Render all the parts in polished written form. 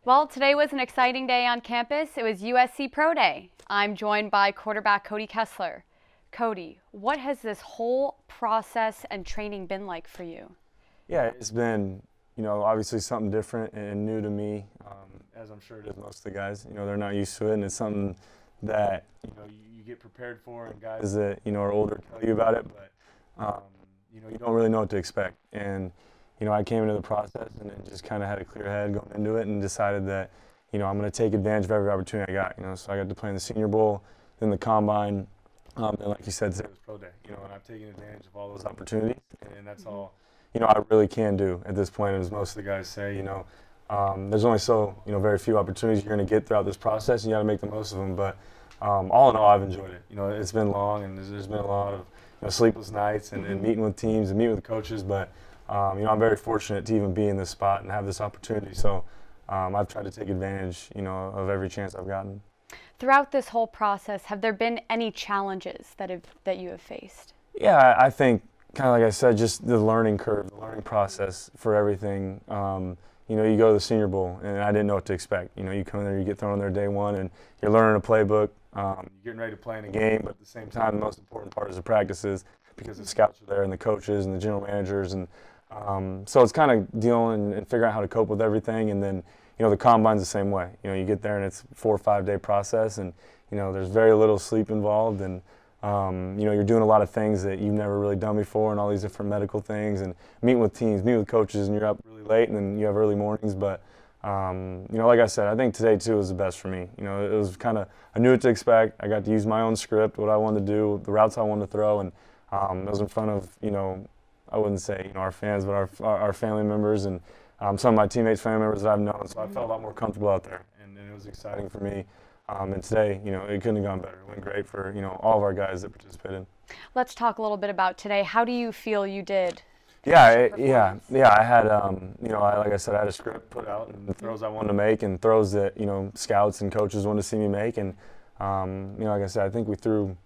Well, today was an exciting day on campus. It was USC Pro Day. I'm joined by quarterback Cody Kessler. Cody, what has this whole process and training been like for you? Yeah, it's been, obviously something different and new to me, as I'm sure it is most of the guys. They're not used to it, and it's something that, you get prepared for, and guys that, are older tell you about it, but, you don't really know what to expect. And, I came into the process and then just kind of had a clear head going into it and decided that, I'm going to take advantage of every opportunity I got. So I got to play in the Senior Bowl, then the Combine, and like you said, today was Pro Day, and I've taken advantage of all those opportunities, and that's all, I really can do at this point, as most of the guys say, there's only so, very few opportunities you're going to get throughout this process, and you got to make the most of them. But all in all, I've enjoyed it. It's been long, and there's been a lot of, sleepless nights and meeting with teams and meeting with coaches. But I'm very fortunate to even be in this spot and have this opportunity. So I've tried to take advantage, of every chance I've gotten. Throughout this whole process, have there been any challenges that you have faced? Yeah, I think, kind of like I said, just the learning curve, the learning process for everything. You go to the Senior Bowl, and I didn't know what to expect. You come in there, you get thrown in there day one, and you're learning a playbook. You're getting ready to play in a game, but at the same time, the most important part is the practices, because the scouts are there, and the coaches, and the general managers, and so it's kind of dealing and figuring out how to cope with everything. And then, the Combine's the same way. You get there, and it's a 4 or 5 day process, and there's very little sleep involved, and you're doing a lot of things that you've never really done before, and all these different medical things, and meeting with teams, meeting with coaches, and you're up really late, and then you have early mornings. But like I said, I think today too was the best for me. It was kind of, I knew what to expect. I got to use my own script, what I wanted to do, the routes I wanted to throw, and it was in front of, I wouldn't say our fans, but our family members, and some of my teammates' family members that I've known. So I felt a lot more comfortable out there, and it was exciting for me. And today, it couldn't have gone better. It went great for, all of our guys that participated. Let's talk a little bit about today. How do you feel you did? Yeah. I had, like I said, I had a script put out, and the throws I wanted to make, and throws that, scouts and coaches wanted to see me make. And, like I said, I think we threw,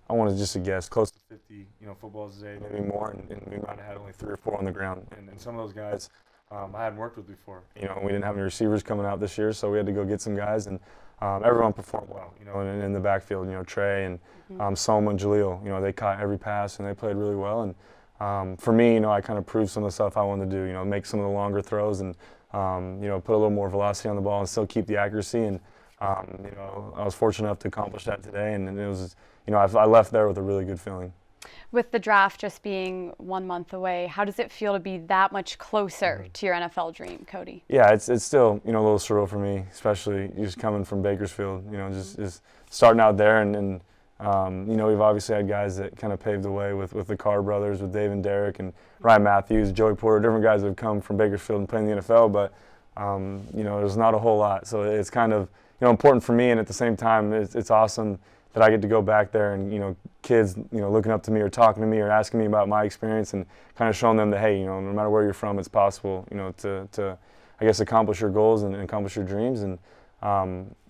I wanted just to guess, close to 50, footballs today, maybe more, and we might have had only 3 or 4 on the ground. And some of those guys I hadn't worked with before. We didn't have any receivers coming out this year, so we had to go get some guys, and everyone performed well, and in the backfield, Trey and Soma and Jaleel, they caught every pass, and they played really well. And for me, I kind of proved some of the stuff I wanted to do, make some of the longer throws, and put a little more velocity on the ball and still keep the accuracy. And I was fortunate enough to accomplish that today, and it was, I left there with a really good feeling. With the draft just being 1 month away, how does it feel to be that much closer to your NFL dream, Cody? Yeah, it's still, a little surreal for me, especially just coming from Bakersfield, just starting out there. And we've obviously had guys that kind of paved the way with the Carr brothers, with Dave and Derek, and Ryan Matthews, Joey Porter, different guys that have come from Bakersfield and played in the NFL, but, there's not a whole lot. So it's kind of, important for me, and at the same time, it's awesome that I get to go back there and, kids, looking up to me or talking to me or asking me about my experience, and kind of showing them that, hey, no matter where you're from, it's possible, to I guess, accomplish your goals and accomplish your dreams. And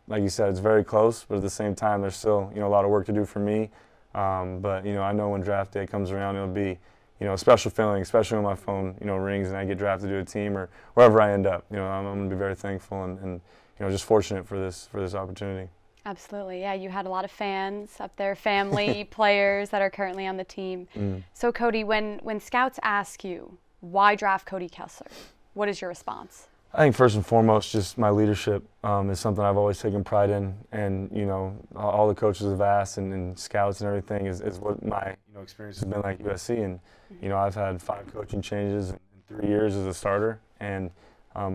like you said, it's very close, but at the same time, there's still, a lot of work to do for me. But, I know when draft day comes around, it'll be, a special feeling, especially when my phone, rings and I get drafted to a team or wherever I end up. I'm going to be very thankful and just fortunate for this opportunity. Absolutely, yeah. You had a lot of fans up there, family, players that are currently on the team. So, Cody, when scouts ask you, why draft Cody Kessler, what is your response? I think first and foremost, just my leadership is something I've always taken pride in, and all the coaches have asked, and scouts and everything is what my experience has been like at USC. And I've had 5 coaching changes in 3 years as a starter, and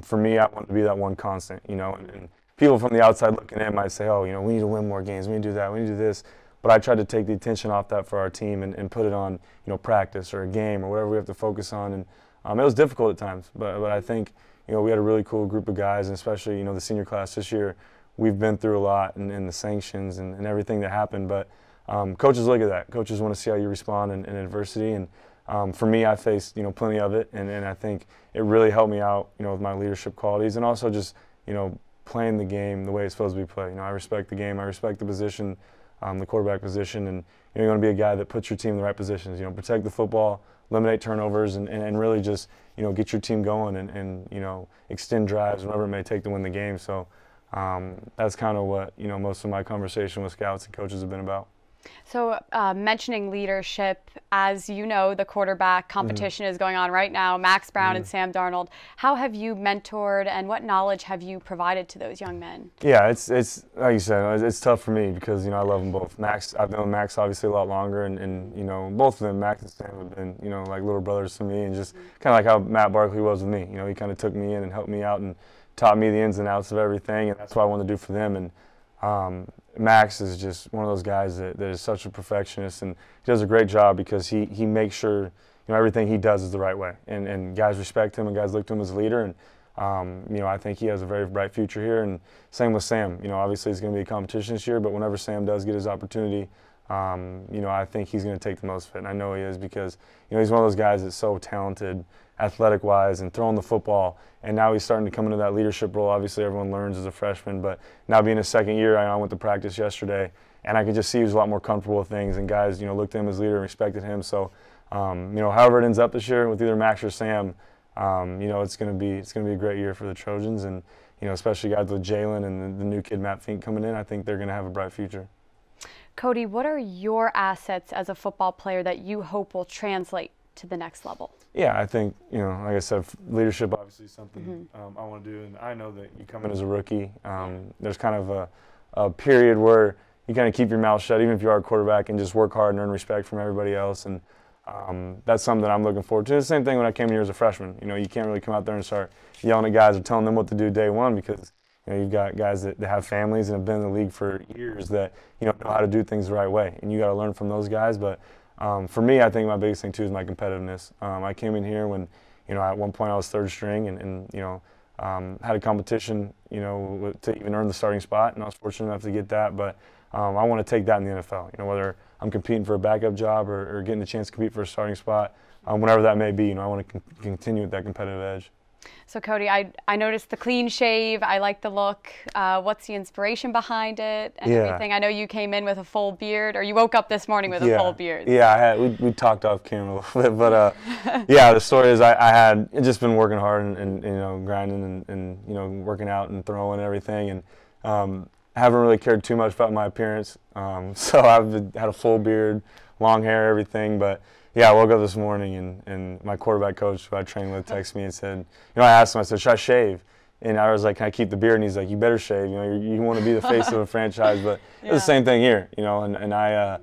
for me, I want to be that one constant. And people from the outside looking in might say, oh, we need to win more games, we need to do that, we need to do this. But I tried to take the attention off that for our team and put it on, practice or a game or whatever we have to focus on. And it was difficult at times, but I think, we had a really cool group of guys, and especially, the senior class this year, we've been through a lot and the sanctions and everything that happened. But coaches look at that. Coaches want to see how you respond in adversity. And for me, I faced, plenty of it. And I think it really helped me out, with my leadership qualities, and also just, playing the game the way it's supposed to be played. I respect the game. I respect the position, the quarterback position, and you want to be a guy that puts your team in the right positions. Protect the football, eliminate turnovers and really just, get your team going and extend drives, whatever it may take to win the game. So that's kind of what, most of my conversation with scouts and coaches have been about. So mentioning leadership, as you know, the quarterback competition is going on right now, Max Brown and Sam Darnold. How have you mentored and what knowledge have you provided to those young men? Yeah, it's like you said, it's tough for me because, I love them both. Max, I've known Max obviously a lot longer and both of them, Max and Sam, have been, like little brothers to me, and just kind of like how Matt Barkley was with me. He kind of took me in and helped me out and taught me the ins and outs of everything, and that's what I wanted to do for them. And Max is just one of those guys that is such a perfectionist, and he does a great job because he makes sure everything he does is the right way, and guys respect him and guys look to him as a leader, and I think he has a very bright future here. And same with Sam. Obviously it's going to be a competition this year, but whenever Sam does get his opportunity, I think he's going to take the most of it, and I know he is because he's one of those guys that's so talented athletic-wise and throwing the football, and now he's starting to come into that leadership role. Obviously everyone learns as a freshman, but now being his second year, I went to practice yesterday, and I could just see he was a lot more comfortable with things, and guys looked at him as leader and respected him. So however it ends up this year with either Max or Sam, it's going to be a great year for the Trojans, and especially guys with Jalen and the new kid Matt Fink coming in. I think they're going to have a bright future. Cody, what are your assets as a football player that you hope will translate to the next level? Yeah, I think, like I said, leadership obviously is something I want to do, and I know that you come in as a rookie. There's kind of a period where you kind of keep your mouth shut, even if you are a quarterback, and just work hard and earn respect from everybody else, and that's something that I'm looking forward to. The same thing when I came here as a freshman. You can't really come out there and start yelling at guys or telling them what to do day one because you've got guys that have families and have been in the league for years that know how to do things the right way, and you got to learn from those guys. But for me, I think my biggest thing too is my competitiveness. I came in here when, at one point I was third string and had a competition, to even earn the starting spot, and I was fortunate enough to get that. But I want to take that in the NFL. Whether I'm competing for a backup job or getting the chance to compete for a starting spot, whenever that may be, I want to continue with that competitive edge. So Cody, I noticed the clean shave. I like the look. What's the inspiration behind it and everything? I know you came in with a full beard, or you woke up this morning with a full beard. Yeah, we talked off camera a little bit, but yeah, the story is I had just been working hard and grinding and working out and throwing and everything, and haven't really cared too much about my appearance. So I've had a full beard, long hair, everything, but. Yeah, I woke up this morning and my quarterback coach who I trained with texted me and said, I asked him, I said, should I shave? And I was like, can I keep the beard? And he's like, you better shave. You want to be the face of a franchise. But it's the same thing here, and I,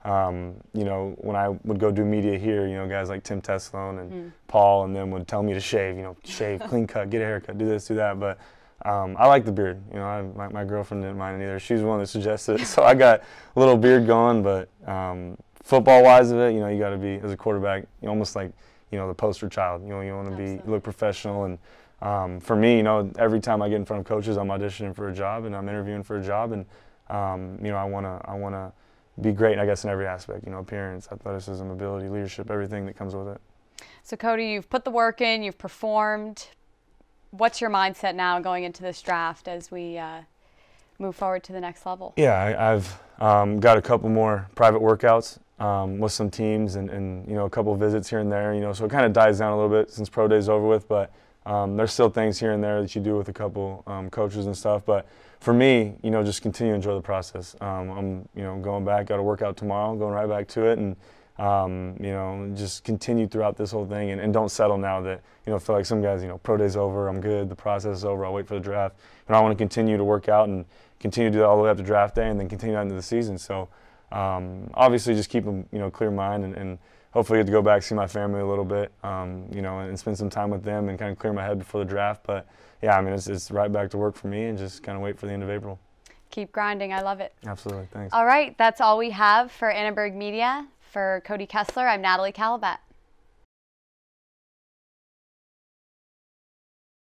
when I would go do media here, guys like Tim Teslone and Paul and them would tell me to shave, shave, clean cut, get a haircut, do this, do that. But I like the beard. My girlfriend didn't mind it either. She was the one that suggested it. So I got a little beard going, but football-wise of it, you got to be, as a quarterback, almost like, the poster child. You want to look professional. And for me, every time I get in front of coaches, I'm auditioning for a job and I'm interviewing for a job. And, I want to be great, I guess, in every aspect, appearance, athleticism, ability, leadership, everything that comes with it. So, Cody, you've put the work in, you've performed. What's your mindset now going into this draft as we move forward to the next level? Yeah, I've got a couple more private workouts with some teams and a couple of visits here and there, so it kind of dies down a little bit since pro day's over with, but there's still things here and there that you do with a couple coaches and stuff. But for me, just continue to enjoy the process. I'm going back, got a workout tomorrow, going right back to it, and just continue throughout this whole thing and don't settle now that, feel like some guys, pro day's over, I'm good, the process is over, I'll wait for the draft. And I want to continue to work out and continue to do that all the way up to draft day and then continue on into the season. So obviously just keep a clear mind and hopefully get to go back, see my family a little bit, and spend some time with them and kind of clear my head before the draft. But yeah, I mean, it's right back to work for me and just kind of wait for the end of April. Keep grinding. I love it. Absolutely. Thanks. All right. That's all we have for Annenberg Media. For Cody Kessler, I'm Natalie Calabat.